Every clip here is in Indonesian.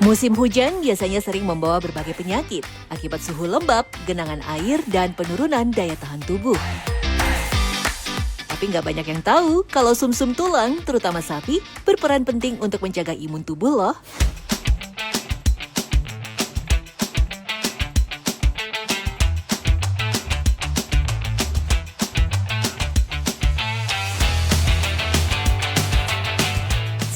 Musim hujan biasanya sering membawa berbagai penyakit akibat suhu lembab, genangan air, dan penurunan daya tahan tubuh. Tapi nggak banyak yang tahu kalau sumsum tulang, terutama sapi, berperan penting untuk menjaga imun tubuh loh.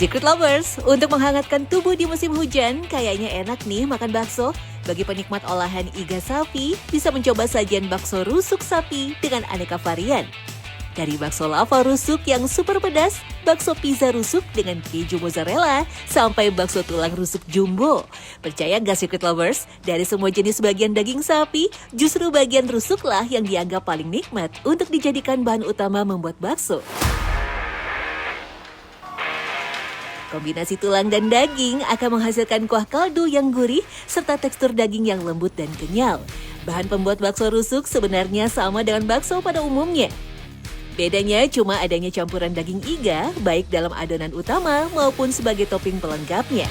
Secret Lovers, untuk menghangatkan tubuh di musim hujan, kayaknya enak nih makan bakso. Bagi penikmat olahan iga sapi, bisa mencoba sajian bakso rusuk sapi dengan aneka varian. Dari bakso lava rusuk yang super pedas, bakso pizza rusuk dengan keju mozzarella, sampai bakso tulang rusuk jumbo. Percaya nggak Secret Lovers? Dari semua jenis bagian daging sapi, justru bagian rusuklah yang dianggap paling nikmat untuk dijadikan bahan utama membuat bakso. Kombinasi tulang dan daging akan menghasilkan kuah kaldu yang gurih serta tekstur daging yang lembut dan kenyal. Bahan pembuat bakso rusuk sebenarnya sama dengan bakso pada umumnya. Bedanya cuma adanya campuran daging iga, baik dalam adonan utama maupun sebagai topping pelengkapnya.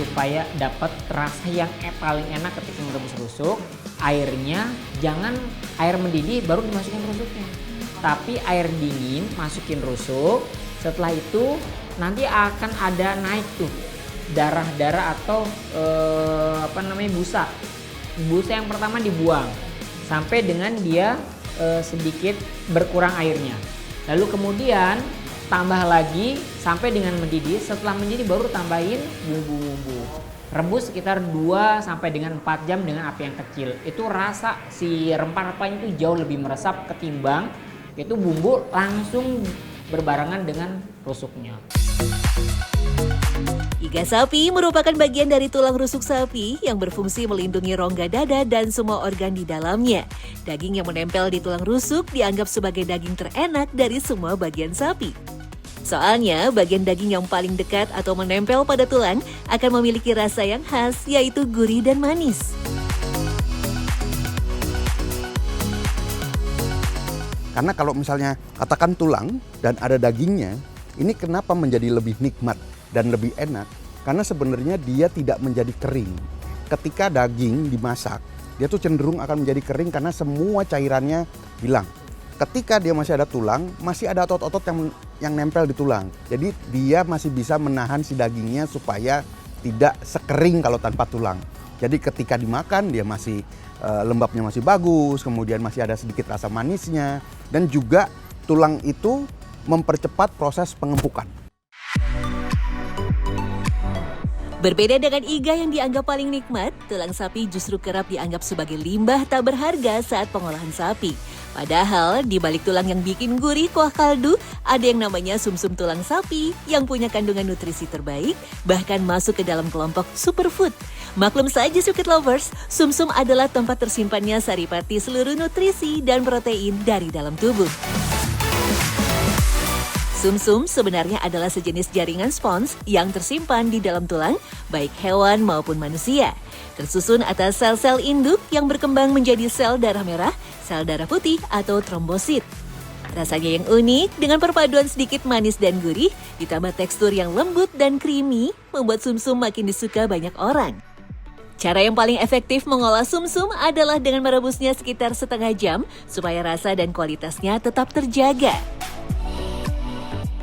Supaya dapat rasa yang paling enak ketika merebus rusuk, airnya jangan air mendidih baru dimasukin rusuknya. Tapi air dingin masukin rusuk. Setelah itu nanti akan ada naik tuh darah-darah atau busa. Busa yang pertama dibuang sampai dengan dia sedikit berkurang airnya. Lalu kemudian tambah lagi sampai dengan mendidih. Setelah mendidih baru tambahin bumbu-bumbu. Rebus sekitar 2 sampai dengan 4 jam dengan api yang kecil. Itu rasa si rempah-rempahnya itu jauh lebih meresap ketimbang itu bumbu langsung berbarengan dengan rusuknya. Iga sapi merupakan bagian dari tulang rusuk sapi yang berfungsi melindungi rongga dada dan semua organ di dalamnya. Daging yang menempel di tulang rusuk dianggap sebagai daging terenak dari semua bagian sapi. Soalnya, bagian daging yang paling dekat atau menempel pada tulang akan memiliki rasa yang khas, yaitu gurih dan manis. Karena kalau misalnya katakan tulang dan ada dagingnya, ini kenapa menjadi lebih nikmat dan lebih enak? Karena sebenarnya dia tidak menjadi kering. Ketika daging dimasak, dia tuh cenderung akan menjadi kering karena semua cairannya hilang. Ketika dia masih ada tulang, masih ada otot-otot yang nempel di tulang. Jadi dia masih bisa menahan si dagingnya supaya tidak sekering kalau tanpa tulang. Jadi ketika dimakan dia masih lembabnya masih bagus, kemudian masih ada sedikit rasa manisnya, dan juga tulang itu mempercepat proses pengempukan. Berbeda dengan iga yang dianggap paling nikmat, tulang sapi justru kerap dianggap sebagai limbah tak berharga saat pengolahan sapi. Padahal di balik tulang yang bikin gurih kuah kaldu, ada yang namanya sumsum tulang sapi yang punya kandungan nutrisi terbaik, bahkan masuk ke dalam kelompok superfood. Maklum saja Secret Lovers, sumsum adalah tempat tersimpannya saripati seluruh nutrisi dan protein dari dalam tubuh. Sumsum sebenarnya adalah sejenis jaringan spons yang tersimpan di dalam tulang, baik hewan maupun manusia. Tersusun atas sel-sel induk yang berkembang menjadi sel darah merah, sel darah putih atau trombosit. Rasanya yang unik dengan perpaduan sedikit manis dan gurih, ditambah tekstur yang lembut dan creamy, membuat sumsum makin disuka banyak orang. Cara yang paling efektif mengolah sumsum adalah dengan merebusnya sekitar setengah jam supaya rasa dan kualitasnya tetap terjaga.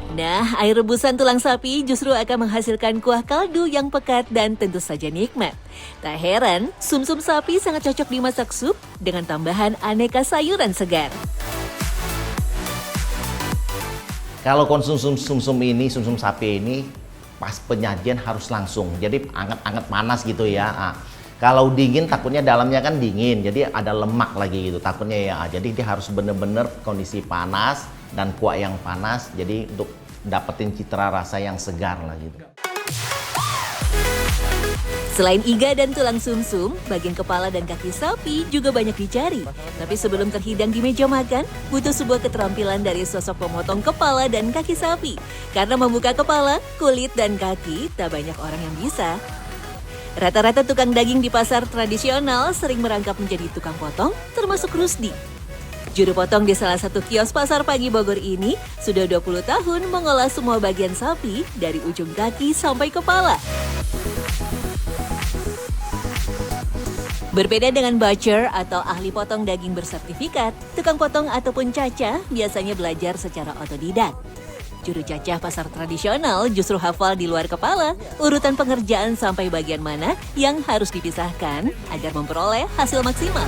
Nah, air rebusan tulang sapi justru akan menghasilkan kuah kaldu yang pekat dan tentu saja nikmat. Tak heran, sumsum sapi sangat cocok dimasak sup dengan tambahan aneka sayuran segar. Kalau konsumsi sumsum sapi ini, pas penyajian harus langsung, jadi anget-anget panas gitu ya. Kalau dingin takutnya dalamnya kan dingin, jadi ada lemak lagi gitu takutnya ya. Jadi dia harus bener-bener kondisi panas dan kuah yang panas, jadi untuk dapetin citra rasa yang segar lah gitu. Selain iga dan tulang sumsum, bagian kepala dan kaki sapi juga banyak dicari. Tapi sebelum terhidang di meja makan, butuh sebuah keterampilan dari sosok pemotong kepala dan kaki sapi. Karena membuka kepala, kulit, dan kaki tak banyak orang yang bisa. Rata-rata tukang daging di pasar tradisional sering merangkap menjadi tukang potong, termasuk Rusdi. Juru potong di salah satu kios pasar pagi Bogor ini sudah 20 tahun mengolah semua bagian sapi dari ujung kaki sampai kepala. Berbeda dengan butcher atau ahli potong daging bersertifikat, tukang potong ataupun cacah biasanya belajar secara otodidak. Juru cacah pasar tradisional justru hafal di luar kepala urutan pengerjaan sampai bagian mana yang harus dipisahkan agar memperoleh hasil maksimal.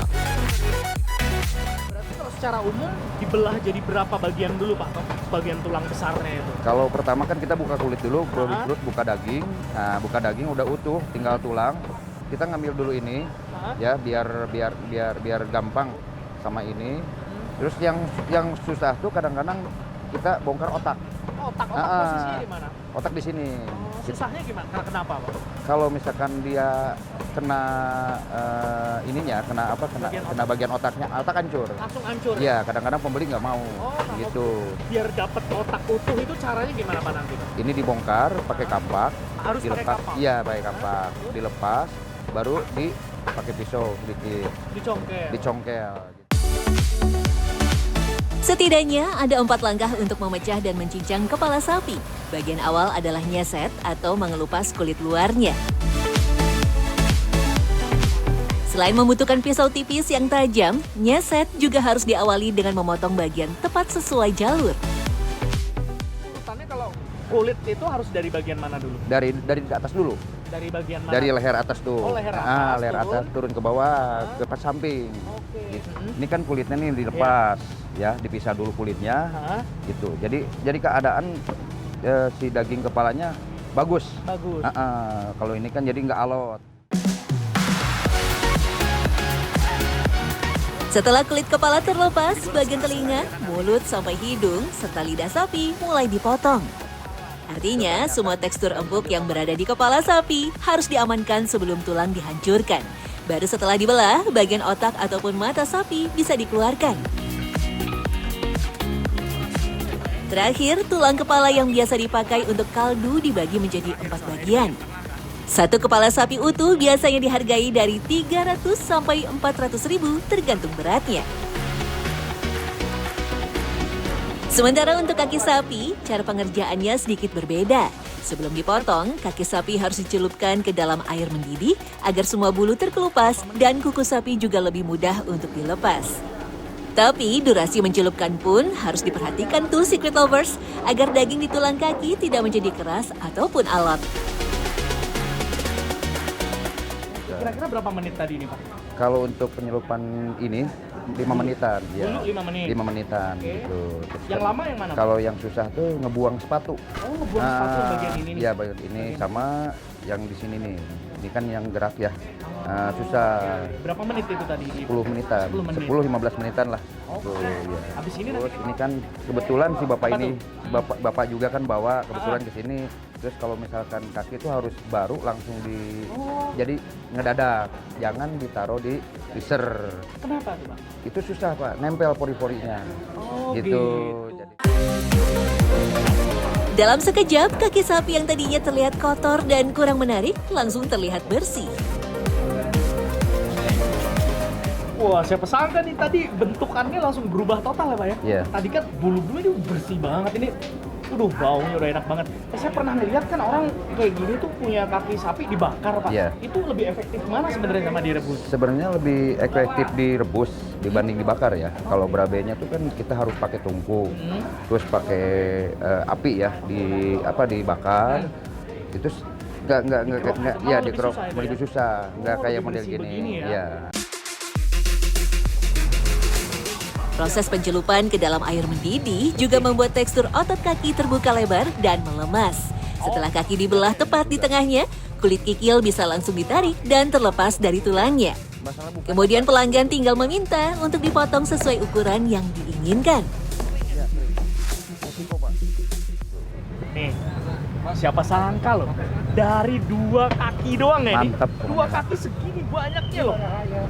Berarti kalau secara umum dibelah jadi berapa bagian dulu Pak? Bagian tulang besarnya itu? Kalau pertama kan kita buka kulit dulu, Aha. terus buka daging. Nah, buka daging udah utuh, tinggal tulang. Kita ngambil dulu ini, Aha. ya biar gampang sama ini. Terus yang susah tuh kadang-kadang kita bongkar otak. Otak Ah, posisinya di mana? Otak di sini. Susahnya gimana? Kenapa Pak? Kalau misalkan dia kena ininya, kena bagian otaknya, otak hancur. Langsung hancur? Iya, kadang-kadang pembeli nggak mau, Oh, gitu. biar dapat otak utuh itu caranya gimana Pak nanti? Ini dibongkar pakai kampak, Harus pakai kampak? Iya, pakai kampak, dilepas, baru dipakai pisau sedikit, Dicongkel? dicongkel. Setidaknya ada 4 langkah untuk memecah dan mencincang kepala sapi. Bagian awal adalah nyeset atau mengelupas kulit luarnya. Selain membutuhkan pisau tipis yang tajam, nyeset juga harus diawali dengan memotong bagian tepat sesuai jalur. Urutannya kalau kulit itu harus dari bagian mana dulu? Dari atas dulu, Dari bagian mana? dari leher atas tuh. Oh, leher atas, leher turun. atas turun ke bawah, ke pas samping. Oke. Gitu. Mm-mm. Ini kan kulitnya nih dilepas, ya, dipisah dulu kulitnya, Hah? gitu. Jadi keadaan si daging kepalanya bagus. Bagus. Kalau ini kan jadi nggak alot. Setelah kulit kepala terlepas, bagian telinga, mulut sampai hidung, serta lidah sapi mulai dipotong. Artinya, semua tekstur empuk yang berada di kepala sapi harus diamankan sebelum tulang dihancurkan. Baru setelah dibelah, bagian otak ataupun mata sapi bisa dikeluarkan. Terakhir, tulang kepala yang biasa dipakai untuk kaldu dibagi menjadi 4 bagian. Satu kepala sapi utuh biasanya dihargai dari 300 sampai 400 ribu tergantung beratnya. Sementara untuk kaki sapi, cara pengerjaannya sedikit berbeda. Sebelum dipotong, kaki sapi harus dicelupkan ke dalam air mendidih agar semua bulu terkelupas dan kuku sapi juga lebih mudah untuk dilepas. Tapi durasi mencelupkan pun harus diperhatikan tuh secret lovers agar daging di tulang kaki tidak menjadi keras ataupun alot. Kira-kira berapa menit tadi nih Pak? Kalau untuk penyelupan ini 5 menitan, ya. Dulu 5 menit. 5 menitan Oke. gitu. Terus Yang lama yang mana Pak? kalau yang susah tuh ngebuang sepatu. Oh, ngebuang sepatu yang bagian ini nih? Iya, bagian ini sama yang di sini nih. Ini kan yang gerak ya. Susah. Berapa menit itu tadi? 10 menitan. 10 menit. 10-15 menitan lah. Oke. Tuh, ya. Habis ini Terus nanti ini kan kebetulan si bapak Apa ini, tuh? bapak juga kan bawa kebetulan ke sini. Terus kalau misalkan kaki itu harus baru langsung jadi ngedadak, jangan ditaruh di freezer. kenapa tuh Pak? Itu susah Pak, nempel pori-porinya. Oh, Gitu. Jadi, Dalam sekejap, kaki sapi yang tadinya terlihat kotor dan kurang menarik langsung terlihat bersih. Wah, siapa sangka nih tadi bentukannya langsung berubah total ya Pak ya? Iya. Tadi kan bulu-bulu ini bersih banget ini. Baunya udah enak banget. Saya pernah lihat kan orang kayak gini tuh punya kaki sapi dibakar Pak. Iya. Itu lebih efektif mana sebenarnya sama direbus? sebenarnya lebih efektif direbus dibanding dibakar ya. Kalau berabenya tuh kan kita harus pakai tungku, terus pakai api ya, dibakar. Itu nggak ya lebih dikerok susah itu ya? lebih susah, nggak Oh, kayak lebih model bersih gini. begini ya? Ya. Proses pencelupan ke dalam air mendidih juga membuat tekstur otot kaki terbuka lebar dan melemas. Setelah kaki dibelah tepat di tengahnya, kulit kikil bisa langsung ditarik dan terlepas dari tulangnya. Kemudian pelanggan tinggal meminta untuk dipotong sesuai ukuran yang diinginkan. Nih, siapa sangka loh, dari 2 kaki doang ya Mantap. nih, 2 kaki segini banyaknya loh.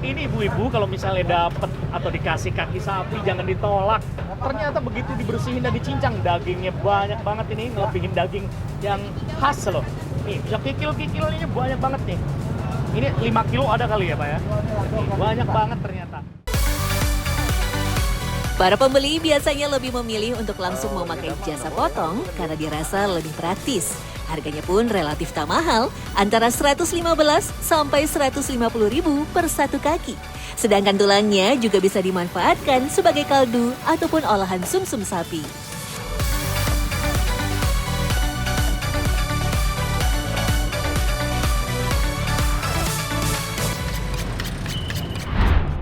Ini ibu-ibu kalau misalnya dapet atau dikasih kaki sapi jangan ditolak. Ternyata begitu dibersihin dan dicincang, dagingnya banyak banget ini, ngelebihin daging yang khas loh. Nih, bisa kikil-kikilnya banyak banget nih. Ini 5 kilo ada kali ya Pak ya? Nih, banyak banget ternyata. Para pembeli biasanya lebih memilih untuk langsung memakai jasa potong karena dirasa lebih praktis. Harganya pun relatif tak mahal, antara 115 sampai 150 ribu per satu kaki. Sedangkan tulangnya juga bisa dimanfaatkan sebagai kaldu ataupun olahan sumsum sapi.